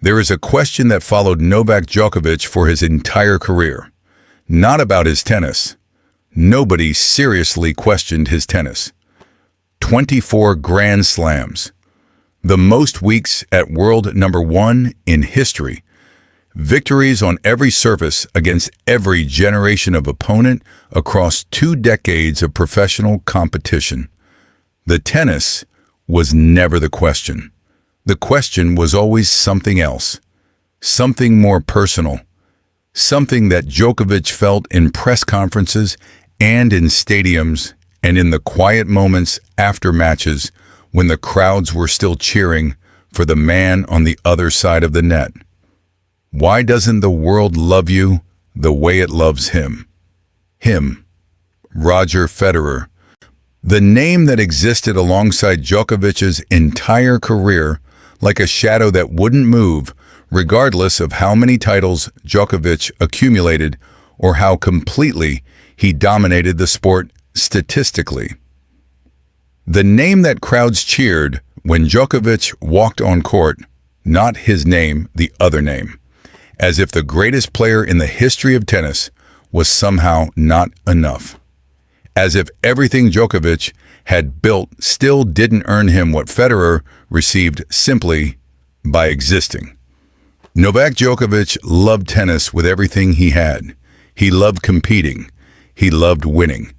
There is a question that followed Novak Djokovic for his entire career. Not about his tennis. Nobody seriously questioned his tennis. 24 Grand Slams. The most weeks at world number one in history. Victories on every surface against every generation of opponent across 2 decades of professional competition. The tennis was never the question. The question was always something else, something more personal, something that Djokovic felt in press conferences and in stadiums and in the quiet moments after matches when the crowds were still cheering for the man on the other side of the net. Why doesn't the world love you the way it loves him? Him, Roger Federer. The name that existed alongside Djokovic's entire career like a shadow that wouldn't move, regardless of how many titles Djokovic accumulated or how completely he dominated the sport statistically. The name that crowds cheered when Djokovic walked on court, not his name, the other name, as if the greatest player in the history of tennis was somehow not enough. As if everything Djokovic had built still didn't earn him what Federer received simply by existing. Novak Djokovic loved tennis with everything he had. He loved competing. He loved winning.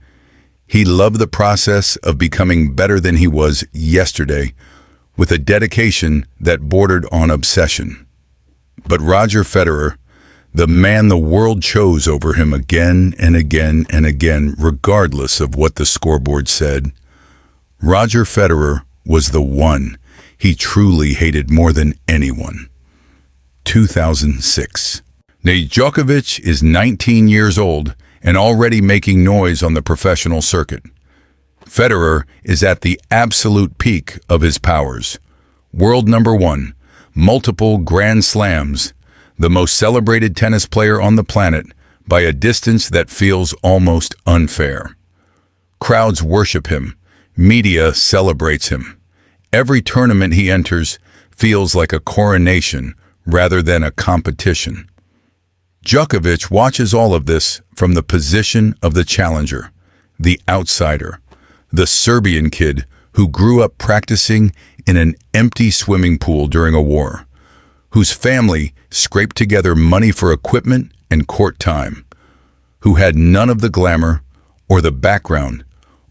He loved the process of becoming better than he was yesterday with a dedication that bordered on obsession. But Roger Federer, the man the world chose over him again and again and again, regardless of what the scoreboard said, Roger Federer was the one he truly hated more than anyone. 2006. Now, Djokovic is 19 years old and already making noise on the professional circuit. Federer is at the absolute peak of his powers. World number one, multiple Grand Slams, the most celebrated tennis player on the planet by a distance that feels almost unfair. Crowds worship him. Media celebrates him. Every tournament he enters feels like a coronation rather than a competition. Djokovic watches all of this from the position of the challenger, the outsider, the Serbian kid who grew up practicing in an empty swimming pool during a war, whose family scraped together money for equipment and court time, who had none of the glamour or the background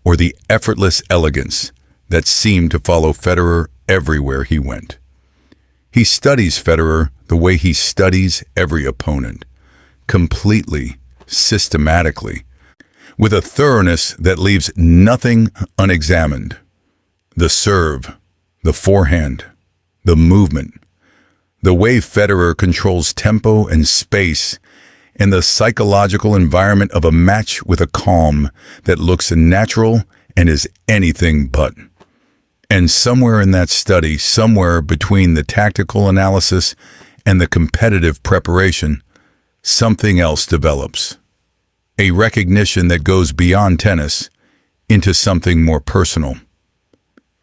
or the effortless elegance that seemed to follow Federer everywhere he went. He studies Federer the way he studies every opponent, completely, systematically, with a thoroughness that leaves nothing unexamined. The serve, the forehand, the movement, the way Federer controls tempo and space, and the psychological environment of a match with a calm that looks natural and is anything but. And somewhere in that study, somewhere between the tactical analysis and the competitive preparation, something else develops. A recognition that goes beyond tennis into something more personal.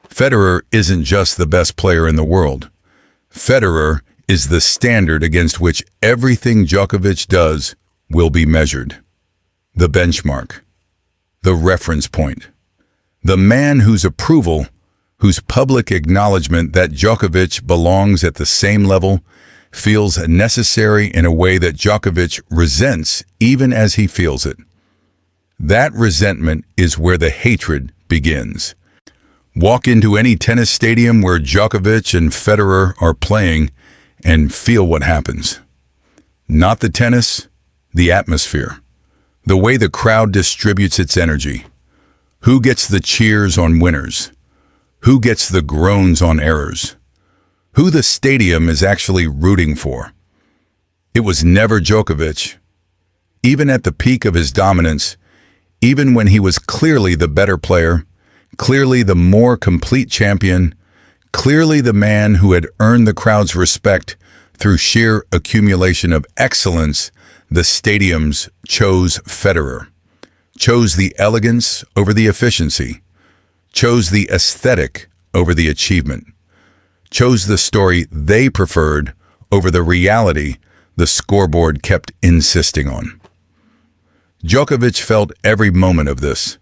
Federer isn't just the best player in the world. Federer is the standard against which everything Djokovic does will be measured. The benchmark. The reference point. The man whose approval, whose public acknowledgement that Djokovic belongs at the same level, feels necessary in a way that Djokovic resents even as he feels it. That resentment is where the hatred begins. Walk into any tennis stadium where Djokovic and Federer are playing and feel what happens. Not the tennis, the atmosphere. The way the crowd distributes its energy. Who gets the cheers on winners? Who gets the groans on errors? Who the stadium is actually rooting for? It was never Djokovic. Even at the peak of his dominance, even when he was clearly the better player, clearly the more complete champion, clearly the man who had earned the crowd's respect through sheer accumulation of excellence, the stadiums chose Federer, chose the elegance over the efficiency, chose the aesthetic over the achievement, chose the story they preferred over the reality the scoreboard kept insisting on. Djokovic felt every moment of this.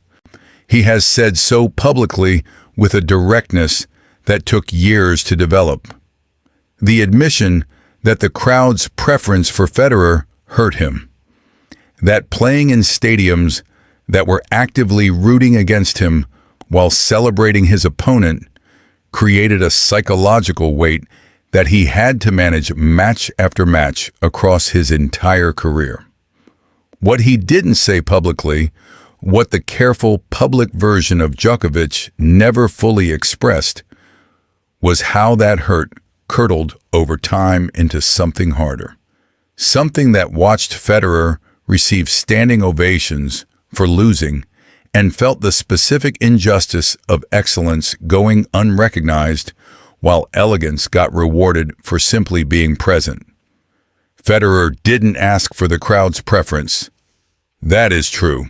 He has said so publicly with a directness that took years to develop. The admission that the crowd's preference for Federer hurt him. That playing in stadiums that were actively rooting against him while celebrating his opponent created a psychological weight that he had to manage match after match across his entire career. What he didn't say publicly, what the careful public version of Djokovic never fully expressed, was how that hurt curdled over time into something harder. Something that watched Federer receive standing ovations for losing and felt the specific injustice of excellence going unrecognized while elegance got rewarded for simply being present. Federer didn't ask for the crowd's preference. That is true.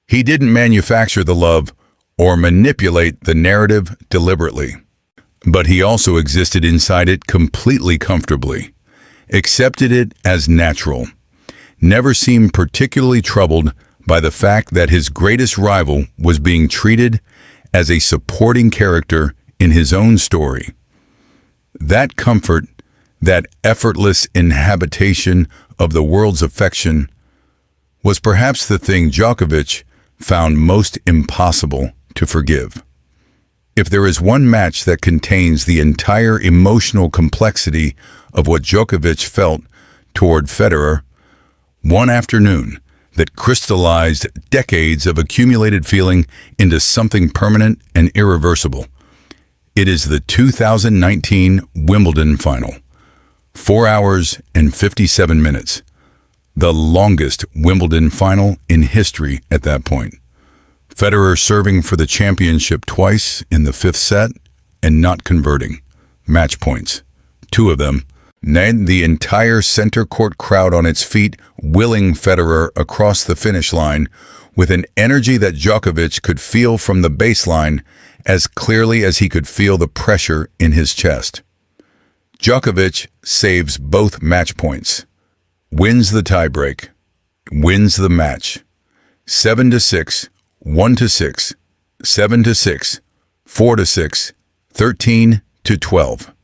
He didn't manufacture the love or manipulate the narrative deliberately. But he also existed inside it completely comfortably, accepted it as natural, never seemed particularly troubled by the fact that his greatest rival was being treated as a supporting character in his own story. That comfort, that effortless inhabitation of the world's affection, was perhaps the thing Djokovic found most impossible to forgive. If there is one match that contains the entire emotional complexity of what Djokovic felt toward Federer, one afternoon that crystallized decades of accumulated feeling into something permanent and irreversible, it is the 2019 Wimbledon final. 4 hours and 57 minutes. The longest Wimbledon final in history at that point. Federer serving for the championship twice in the fifth set and not converting. Match points. 2 of them. Then the entire center court crowd on its feet, willing Federer across the finish line with an energy that Djokovic could feel from the baseline as clearly as he could feel the pressure in his chest. Djokovic saves both match points. Wins the tiebreak. Wins the match. 7-6. 1-6, 7-6, 4-6, 13-12.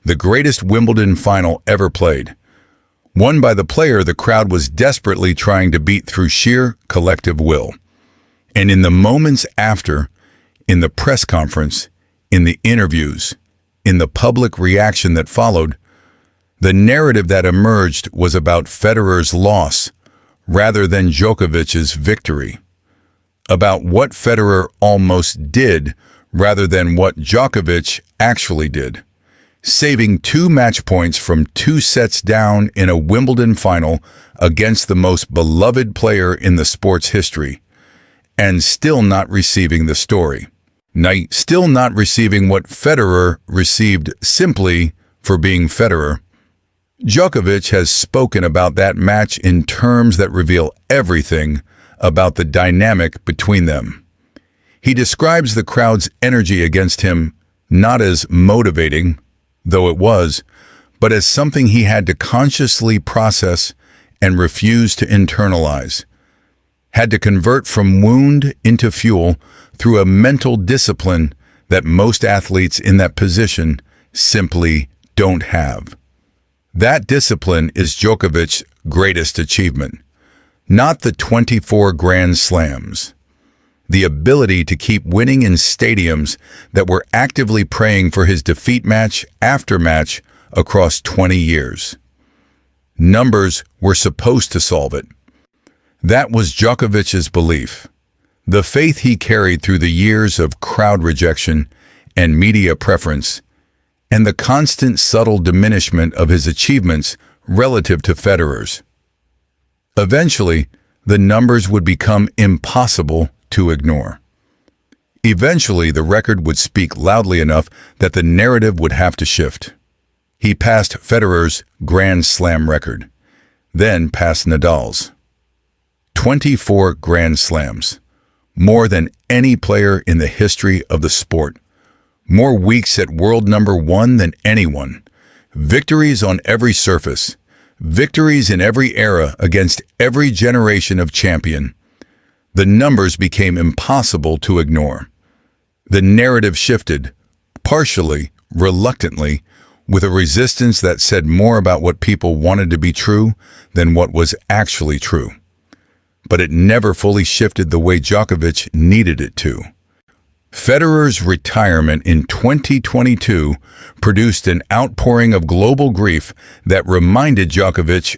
The greatest Wimbledon final ever played. Won by the player the crowd was desperately trying to beat through sheer collective will. And in the moments after, in the press conference, in the interviews, in the public reaction that followed, the narrative that emerged was about Federer's loss rather than Djokovic's victory. About what Federer almost did rather than what Djokovic actually did. Saving 2 match points from 2 sets down in a Wimbledon final against the most beloved player in the sport's history, and still not receiving the story. Still not receiving what Federer received simply for being Federer. Djokovic has spoken about that match in terms that reveal everything about the dynamic between them. He describes the crowd's energy against him not as motivating, though it was, but as something he had to consciously process and refuse to internalize. Had to convert from wound into fuel through a mental discipline that most athletes in that position simply don't have. That discipline is Djokovic's greatest achievement. Not the 24 Grand Slams. The ability to keep winning in stadiums that were actively praying for his defeat match after match across 20 years. Numbers were supposed to solve it. That was Djokovic's belief. The faith he carried through the years of crowd rejection and media preference, and the constant subtle diminishment of his achievements relative to Federer's. Eventually, the numbers would become impossible to ignore. Eventually, the record would speak loudly enough that the narrative would have to shift. He passed Federer's Grand Slam record, then passed Nadal's. 24 Grand Slams, more than any player in the history of the sport. More weeks at world number 1 than anyone. Victories on every surface. Victories in every era against every generation of champion. The numbers became impossible to ignore. The narrative shifted, partially, reluctantly, with a resistance that said more about what people wanted to be true than what was actually true. But it never fully shifted the way Djokovic needed it to. Federer's retirement in 2022 produced an outpouring of global grief that reminded Djokovic,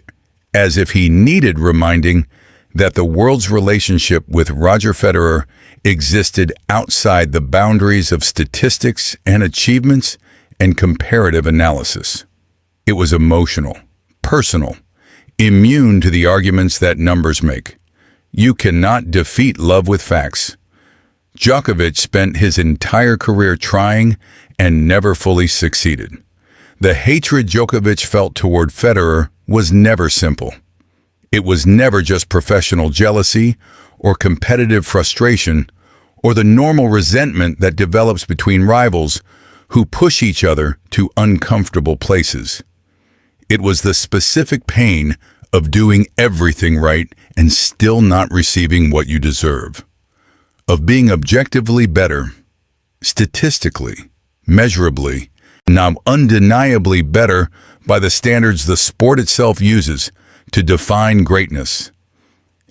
as if he needed reminding, that the world's relationship with Roger Federer existed outside the boundaries of statistics and achievements and comparative analysis. It was emotional, personal, immune to the arguments that numbers make. You cannot defeat love with facts. Djokovic spent his entire career trying and never fully succeeded. The hatred Djokovic felt toward Federer was never simple. It was never just professional jealousy or competitive frustration or the normal resentment that develops between rivals who push each other to uncomfortable places. It was the specific pain of doing everything right and still not receiving what you deserve. Of being objectively better, statistically, measurably, now undeniably better by the standards the sport itself uses to define greatness,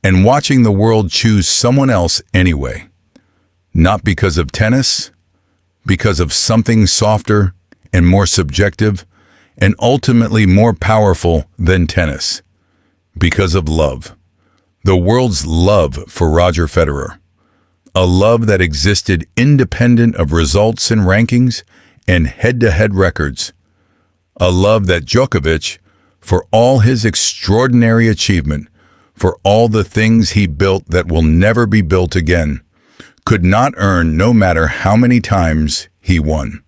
and watching the world choose someone else anyway. Not because of tennis, because of something softer and more subjective, and ultimately more powerful than tennis. Because of love. The world's love for Roger Federer. A love that existed independent of results and rankings and head-to-head records. A love that Djokovic, for all his extraordinary achievement, for all the things he built that will never be built again, could not earn no matter how many times he won.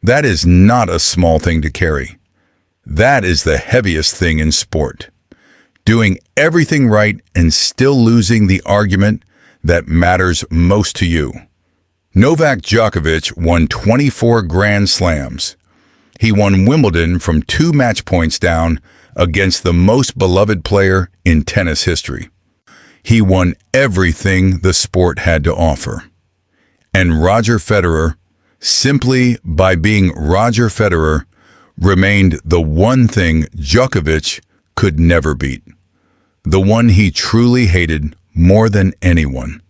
That is not a small thing to carry. That is the heaviest thing in sport. Doing everything right and still losing the argument that matters most to you. Novak Djokovic won 24 Grand Slams. He won Wimbledon from 2 match points down against the most beloved player in tennis history. He won everything the sport had to offer. And Roger Federer, simply by being Roger Federer, remained the one thing Djokovic could never beat. The one he truly hated more than anyone.